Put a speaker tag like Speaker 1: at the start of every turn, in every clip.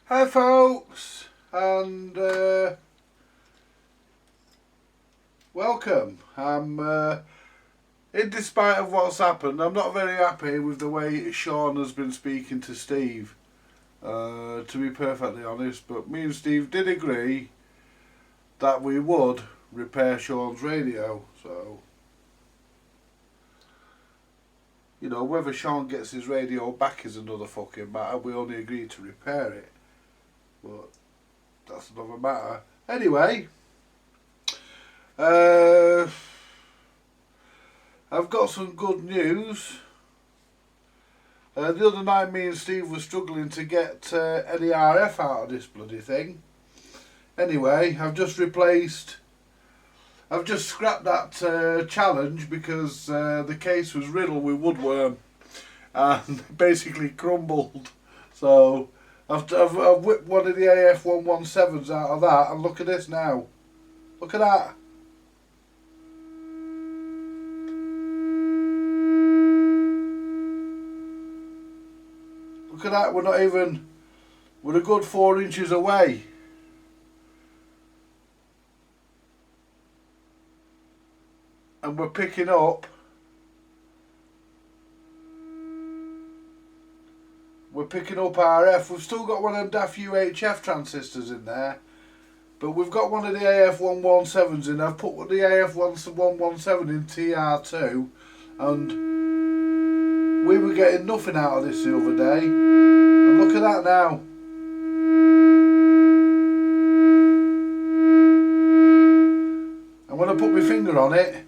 Speaker 1: Hi folks, and welcome. In despite of what's happened, I'm not very happy with the way Sean has been speaking to Steve, to be perfectly honest, but me and Steve did agree that we would repair Sean's radio, so you know, whether Sean gets his radio back is another fucking matter. We only agreed to repair it, but that's another matter. Anyway, I've got some good news. The other night me and Steve were struggling to get any RF out of this bloody thing. Anyway, I've just scrapped that challenge because the case was riddled with woodworm and basically crumbled. So I've whipped one of the AF117s out of that, and look at this now. Look at that. Look at that, we're a good 4 inches away. And we're picking up RF. We've still got one of them daft UHF transistors in there, but we've got one of the AF117s in. I've put the AF117 in TR2, and we were getting nothing out of this the other day. And look at that now. And when I put my finger on it,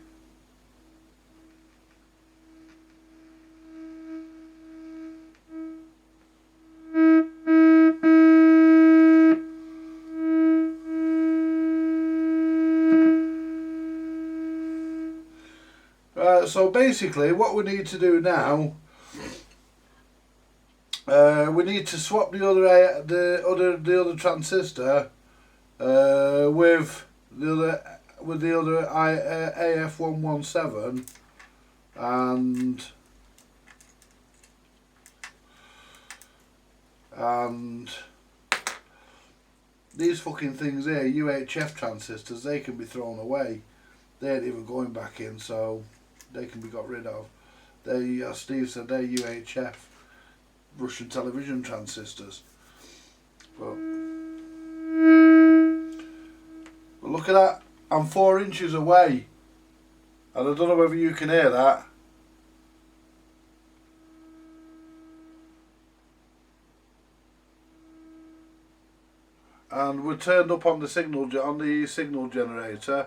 Speaker 1: so basically what we need to do now, we need to swap the other transistor with the other AF117, and these fucking things here, UHF transistors, they can be thrown away. They ain't even going back in, so they can be got rid of. They, as Steve said, they're UHF Russian television transistors. But look at that, I'm 4 inches away, and I don't know whether you can hear that. And we're turned up on the signal generator.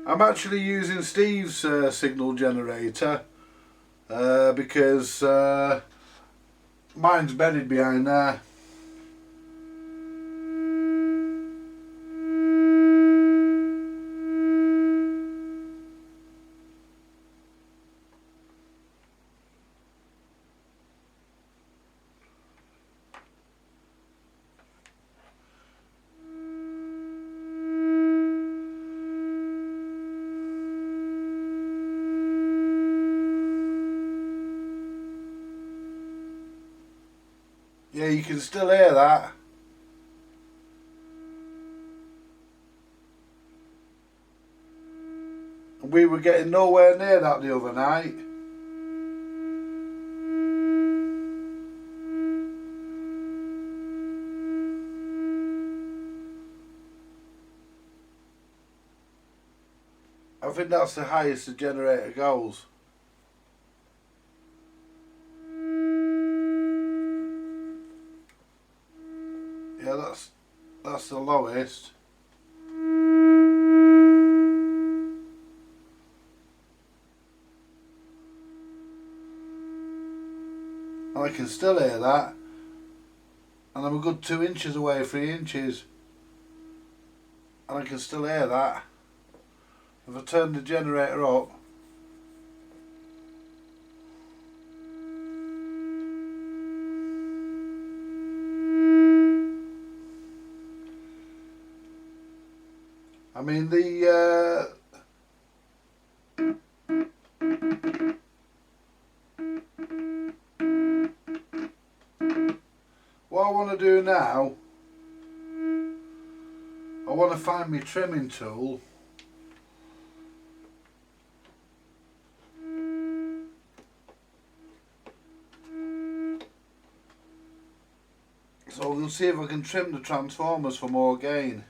Speaker 1: I'm actually using Steve's signal generator because mine's buried behind there. Yeah, you can still hear that. We were getting nowhere near that the other night. I think that's the highest the generator goes. Yeah, that's the lowest. And I can still hear that. And I'm a good 2 inches away, 3 inches. And I can still hear that. If I turn the generator up, I mean what I want to do now, I want to find my trimming tool. So we'll see if I can trim the transformers for more gain.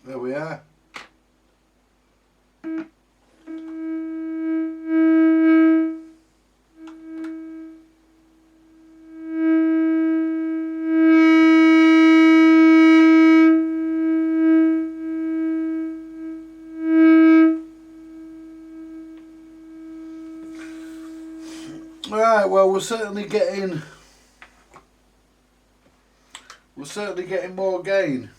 Speaker 1: There we are. Right, well we're certainly getting more gain.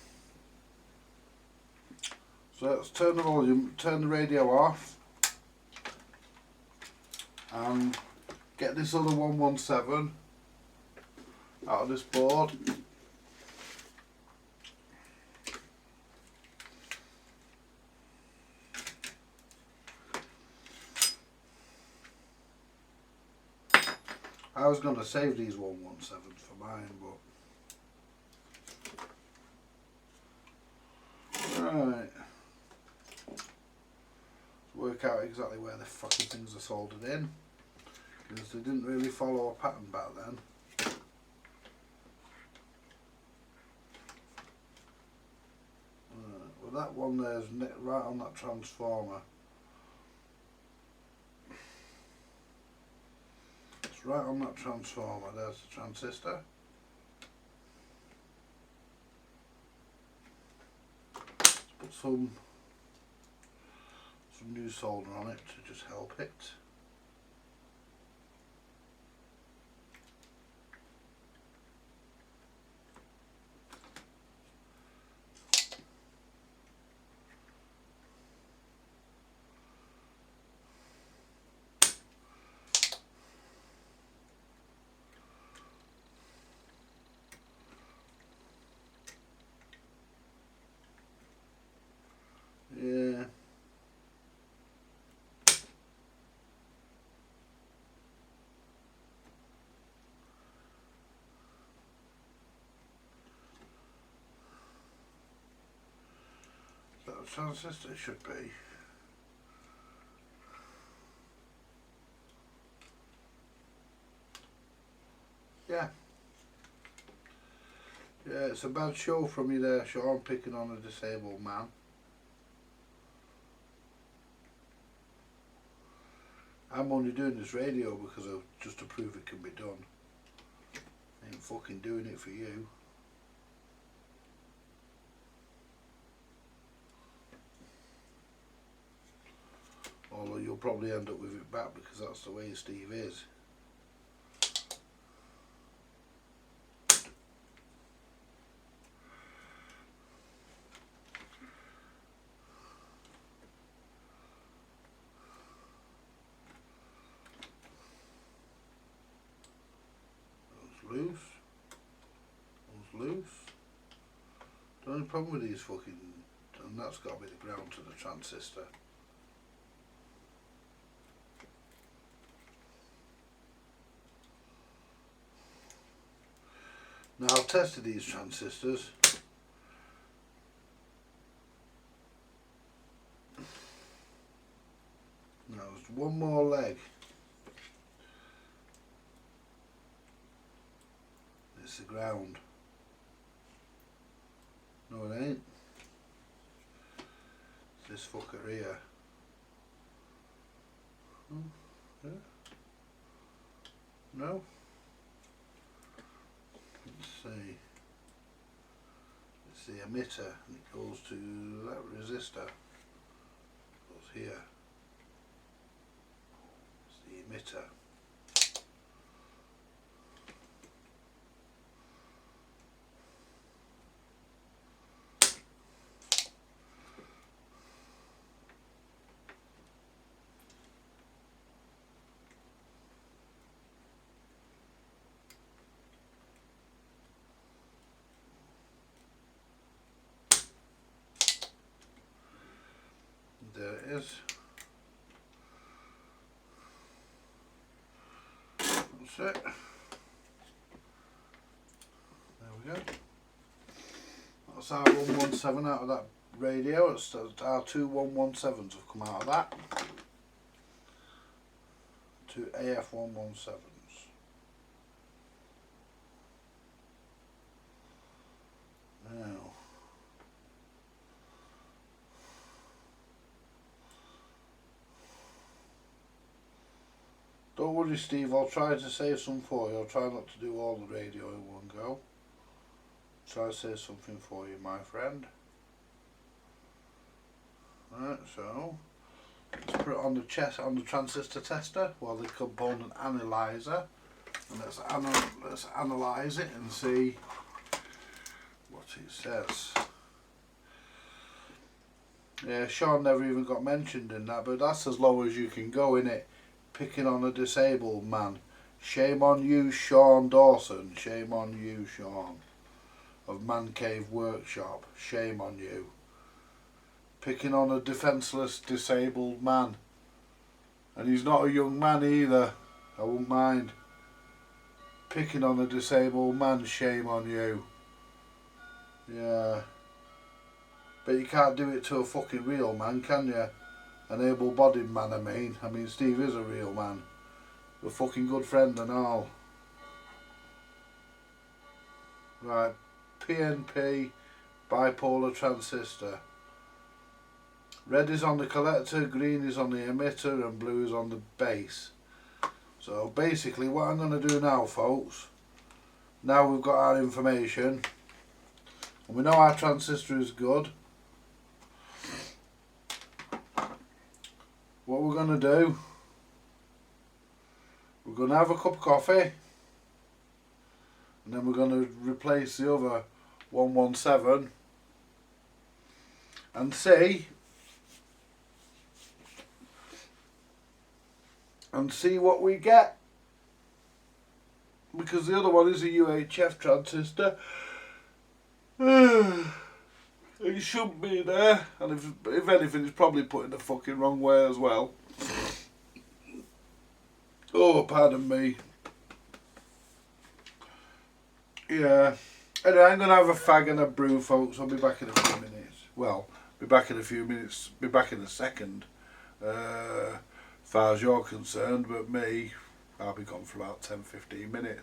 Speaker 1: So let's turn the volume, turn the radio off, and get this other 117 out of this board. I was going to save these 117s for mine, but right, work out exactly where the fucking things are soldered in, because they didn't really follow a pattern back then. Well, that one there's right on that transformer. It's right on that transformer. There's the transistor. Let's put some new solder on it to just help it. Yeah. What transistor should be? Yeah. Yeah, it's a bad show from you there, Sean, picking on a disabled man. I'm only doing this radio because of just to prove it can be done. I ain't fucking doing it for you. Although you'll probably end up with it back because that's the way Steve is. Loose. Loose. The only problem with these fucking, and that's got to be the ground to the transistor. Now I've tested these transistors. Now there's one more leg. It's the ground. No, it ain't. It's this fucker here. Yeah. No. Let's see. It's the emitter, and it goes to that resistor. It goes here. It's the emitter. There it is. That's it. There we go. That's our 117 out of that radio. It's our two 117s have come out of that. Two AF 117s. Now. Don't worry, Steve, I'll try to save some for you. I'll try not to do all the radio in one go. Try to save something for you, my friend. Right, so let's put it on the on the transistor tester, well, the component analyzer, and let's analyze it and see what it says. Yeah, Sean never even got mentioned in that, but that's as low as you can go, innit? Picking on a disabled man. Shame on you, Sean Dawson. Shame on you, Sean. Of Man Cave Workshop. Shame on you. Picking on a defenceless disabled man. And he's not a young man either. I won't mind. Picking on a disabled man. Shame on you. Yeah. But you can't do it to a fucking real man, can you? An able-bodied man, I mean Steve is a real man. A fucking good friend and all. Right, PNP bipolar transistor. Red is on the collector, green is on the emitter, and blue is on the base. So basically what I'm going to do now, folks, now we've got our information, and we know our transistor is good, what we're going to do, we're going to have a cup of coffee, and then we're going to replace the other 117 and see what we get, because the other one is a UHF transistor. It should be there, and if anything, it's probably put in the fucking wrong way as well. Oh, pardon me. Yeah. Anyway, I'm going to have a fag and a brew, folks. I'll be back in a few minutes. Well, Be back in a few minutes. Be back in a second. As far as you're concerned, but me, I'll be gone for about 10-15 minutes.